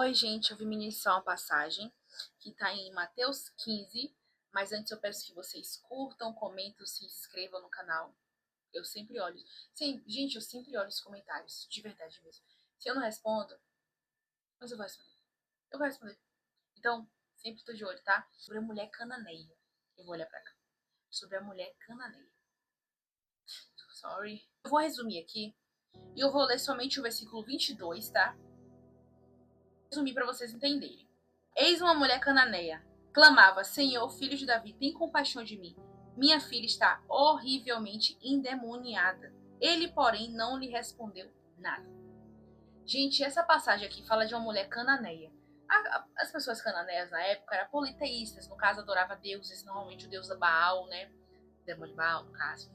Oi, gente, eu vim ministrar uma passagem que está em Mateus 15, mas antes eu peço que vocês curtam, comentem, se inscrevam no canal. Eu sempre olho. Sim, gente, eu sempre olho os comentários, de verdade mesmo. Se eu não respondo, mas eu vou responder. Eu vou responder. Então, sempre estou de olho, tá? Sobre a mulher cananeia. Eu vou olhar pra cá. Sobre a mulher cananeia. Sorry. Eu vou resumir aqui e eu vou ler somente o versículo 22, tá? Resumir para vocês entenderem. Eis uma mulher cananeia. Clamava, Senhor, filho de Davi, tem compaixão de mim. Minha filha está horrivelmente endemoniada. Ele, porém, não lhe respondeu nada. Gente, essa passagem aqui fala de uma mulher cananeia. As pessoas cananeias na época eram politeístas, no caso adorava deuses, normalmente o deus da Baal, né? Demônio de Baal, no caso.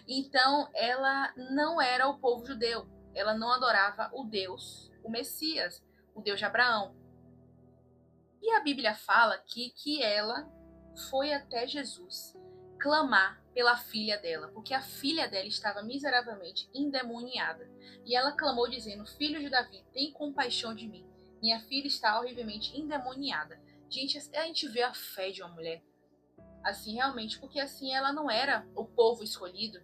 Então, ela não era o povo judeu. Ela não adorava o Deus, o Messias, o Deus de Abraão. E a Bíblia fala aqui que ela foi até Jesus clamar pela filha dela, porque a filha dela estava miseravelmente endemoniada. E ela clamou dizendo, filho de Davi, tem compaixão de mim. Minha filha está horrivelmente endemoniada. Gente, a gente vê a fé de uma mulher assim realmente, porque assim ela não era o povo escolhido,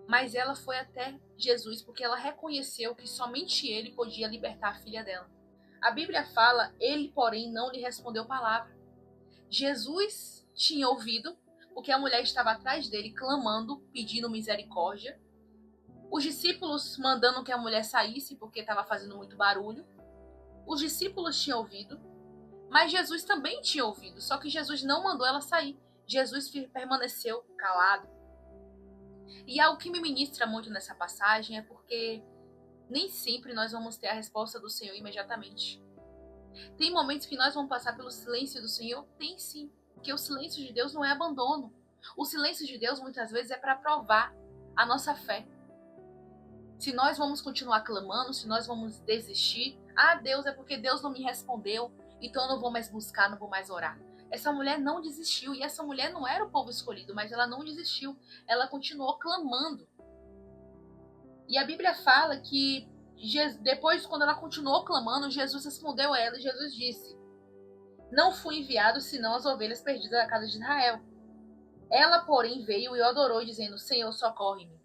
mas ela foi até Jesus porque ela reconheceu que somente ele podia libertar a filha dela. A Bíblia fala, ele, porém, não lhe respondeu palavra. Jesus tinha ouvido, porque a mulher estava atrás dele, clamando, pedindo misericórdia. Os discípulos mandando que a mulher saísse, porque estava fazendo muito barulho. Os discípulos tinham ouvido, mas Jesus também tinha ouvido, só que Jesus não mandou ela sair. Jesus permaneceu calado. E algo que me ministra muito nessa passagem é porque nem sempre nós vamos ter a resposta do Senhor imediatamente. Tem momentos que nós vamos passar pelo silêncio do Senhor? Tem sim, porque o silêncio de Deus não é abandono. O silêncio de Deus muitas vezes é para provar a nossa fé. Se nós vamos continuar clamando, se nós vamos desistir, Deus, é porque Deus não me respondeu, então eu não vou mais buscar, não vou mais orar. Essa mulher não desistiu, e essa mulher não era o povo escolhido, mas ela não desistiu, ela continuou clamando. E a Bíblia fala que depois, quando ela continuou clamando, Jesus respondeu a ela e Jesus disse, não fui enviado senão as ovelhas perdidas da casa de Israel. Ela, porém, veio e o adorou, dizendo, Senhor, socorre-me.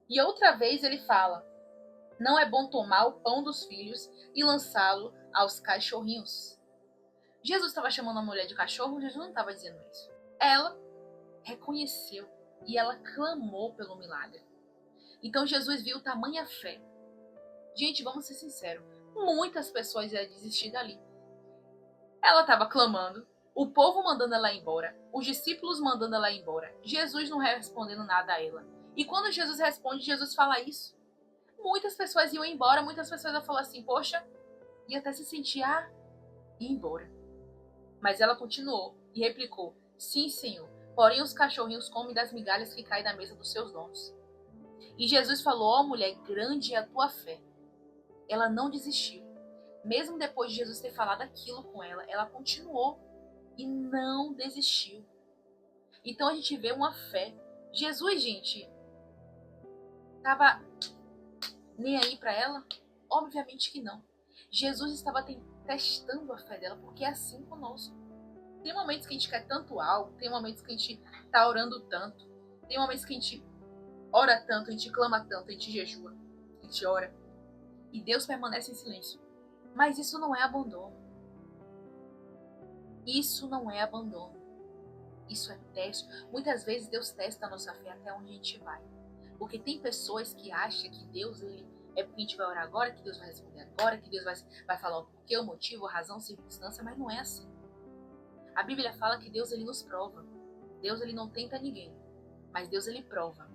E outra vez ele fala, não é bom tomar o pão dos filhos e lançá-lo aos cachorrinhos. Jesus estava chamando a mulher de cachorro? Jesus não estava dizendo isso. Ela reconheceu e ela clamou pelo milagre. Então Jesus viu tamanha fé. Gente, vamos ser sinceros, muitas pessoas iam desistir dali. Ela estava clamando, o povo mandando ela embora, os discípulos mandando ela embora, Jesus não respondendo nada a ela. E quando Jesus responde, Jesus fala isso. Muitas pessoas iam embora, muitas pessoas iam falar assim, poxa, e até se sentir, ir embora. Mas ela continuou e replicou, sim, Senhor, porém os cachorrinhos comem das migalhas que caem da mesa dos seus donos. E Jesus falou, mulher, grande é a tua fé. Ela não desistiu. Mesmo depois de Jesus ter falado aquilo com ela, ela continuou e não desistiu. Então a gente vê uma fé. Jesus, gente, estava nem aí para ela? Obviamente que não. Jesus estava testando a fé dela, porque é assim conosco. Tem momentos que a gente quer tanto algo, tem momentos que a gente está orando tanto, tem momentos que a gente ora tanto, a gente clama tanto, a gente jejua, a gente ora, e Deus permanece em silêncio. Mas isso não é abandono. Isso não é abandono. Isso é teste. Muitas vezes Deus testa a nossa fé até onde a gente vai. Porque tem pessoas que acham que Deus, é porque a gente vai orar agora, que Deus vai responder agora, que Deus vai falar o porquê, o motivo, a razão, a circunstância, mas não é assim. A Bíblia fala que Deus, ele nos prova. Deus, ele não tenta ninguém, mas Deus, ele prova,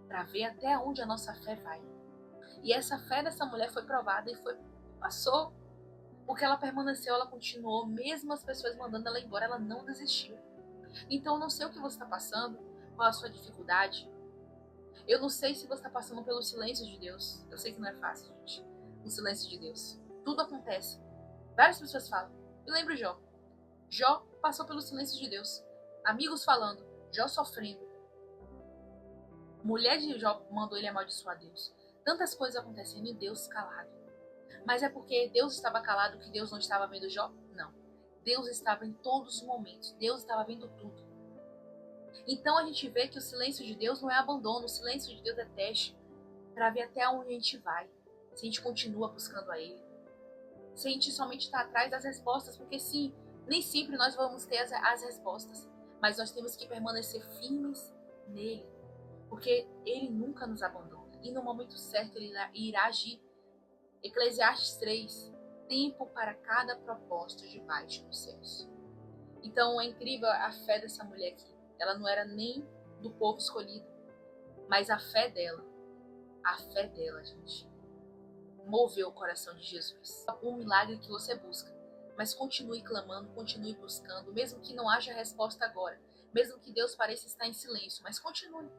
para ver até onde a nossa fé vai. E essa fé dessa mulher foi provada e passou. Porque ela permaneceu, ela continuou, mesmo as pessoas mandando ela embora, ela não desistiu. Então eu não sei o que você está passando, qual a sua dificuldade. Eu não sei se você está passando pelo silêncio de Deus. Eu sei que não é fácil, gente. O silêncio de Deus. Tudo acontece. Várias pessoas falam. Eu lembro Jó. Jó passou pelo silêncio de Deus. Amigos falando. Jó sofrendo. Mulher de Jó mandou ele amaldiçoar Deus. Tantas coisas acontecendo e Deus calado. Mas é porque Deus estava calado que Deus não estava vendo Jó? Não. Deus estava em todos os momentos. Deus estava vendo tudo. Então a gente vê que o silêncio de Deus não é abandono. O silêncio de Deus é teste para ver até onde a gente vai. Se a gente continua buscando a Ele. Se a gente somente está atrás das respostas. Porque sim, nem sempre nós vamos ter as respostas. Mas nós temos que permanecer firmes nele. Porque Ele nunca nos abandona. E no momento certo Ele irá agir. Eclesiastes 3. Tempo para cada propósito debaixo dos céus. Então é incrível a fé dessa mulher aqui. Ela não era nem do povo escolhido. Mas a fé dela, gente, moveu o coração de Jesus. Um milagre que você busca. Mas continue clamando, continue buscando. Mesmo que não haja resposta agora. Mesmo que Deus pareça estar em silêncio. Mas continue.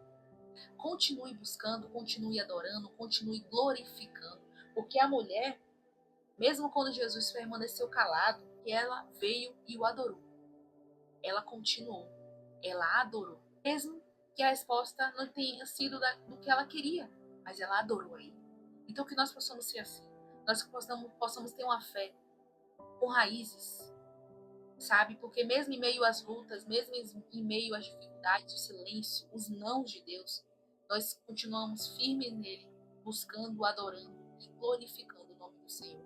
Continue buscando, continue adorando, continue glorificando. Porque a mulher, mesmo quando Jesus permaneceu calado, ela veio e o adorou. Ela continuou, ela adorou. Mesmo que a resposta não tenha sido do que ela queria, mas ela adorou a Ele. Então que nós possamos ser assim. Nós possamos ter uma fé com raízes, sabe? Porque mesmo em meio às lutas, mesmo em meio às dificuldades, o silêncio, os nãos de Deus, nós continuamos firmes nele, buscando, adorando e glorificando o nome do Senhor.